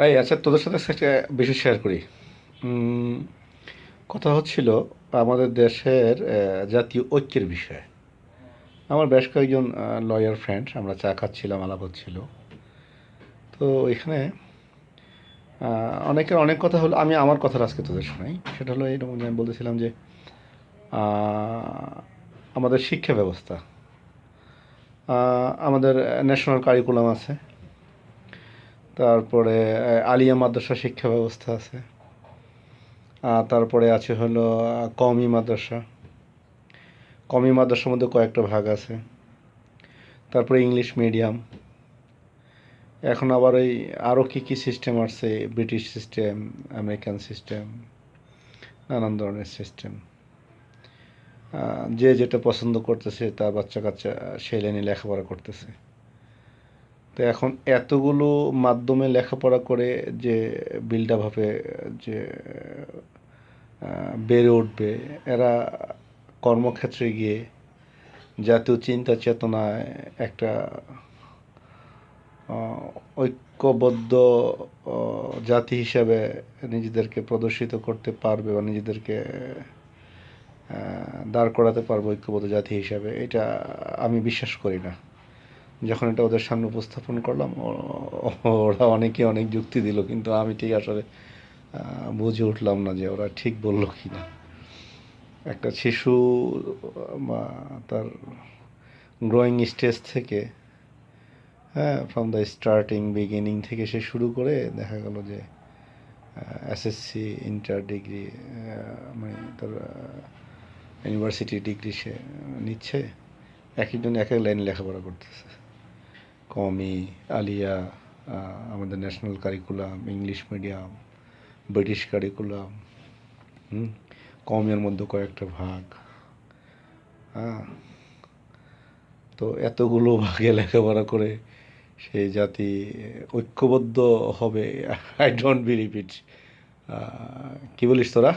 এই আচ্ছা, তোদের সাথে একটা বিষয় শেয়ার করি। উম, কথা হচ্ছিল আমাদের দেশের জাতীয় ঐক্যের বিষয়ে। আমার বেশ কয়েকজন লয়ার ফ্রেন্ড, আমরা চা খাচ্ছিলাম, আলাপ হচ্ছিল। তো এখানে অনেকের অনেক কথা হলো, আমি আমার কথাটা আজকে তোদের শোনাই। সেটা হলো এরকম যে আমি বলতেছিলাম যে আহ, আমাদের শিক্ষা ব্যবস্থা, আমাদের ন্যাশনাল কারিকুলাম আছে, তারপরে আলিয়া মাদ্রাসা শিক্ষা ব্যবস্থা আছে, তারপরে আছে হলো কওমি মাদ্রাসা। কওমি মাদ্রাসার মধ্যে কয়েকটা ভাগ আছে। তারপরে ইংলিশ মিডিয়াম। এখন আবার ওই আরও কী কী সিস্টেম আসছে, ব্রিটিশ সিস্টেম, আমেরিকান সিস্টেম, নানান ধরনের সিস্টেম। যে যেটা পছন্দ করতেছে তার বাচ্চা কাচ্চা সেই লাইনে লেখাপড়া করতেছে। তো এখন এতগুলো মাধ্যমে লেখাপড়া করে যে বিল্ড আপ হবে, যে বেড়ে উঠবে, এরা কর্মক্ষেত্রে গিয়ে জাতীয় চিন্তা চেতনায় একটা ঐক্যবদ্ধ জাতি হিসাবে নিজেদেরকে প্রদর্শিত করতে পারবে বা নিজেদেরকে দাঁড় করাতে পারবে ঐক্যবদ্ধ জাতি হিসাবে, এটা আমি বিশ্বাস করি না। যখন এটা ওদের সামনে উপস্থাপন করলাম, ওরা অনেকে অনেক যুক্তি দিল, কিন্তু আমি ঠিক আসলে বুঝে উঠলাম না যে ওরা ঠিক বলল কি না। একটা শিশু তার গ্রোয়িং স্টেজ থেকে, হ্যাঁ, ফ্রম দ্য স্টার্টিং বিগিনিং থেকে সে শুরু করে দেখা গেল যে এসএসসি, ইন্টার ডিগ্রি, মানে তার ইউনিভার্সিটি ডিগ্রি সে নিচ্ছে। এক একজন এক এক লাইন লেখাপড়া করতেছে। কওমি, আলিয়া, আমাদের national curriculum, English medium, British curriculum, কওমির মধ্যে কয়েকটা ভাগ। হ্যাঁ, তো এতগুলো ভাগে লেখাপড়া করে সেই জাতি ঐক্যবদ্ধ হবে, আই ডোন্ট বিলিভ ইট। কী বলিস তোরা?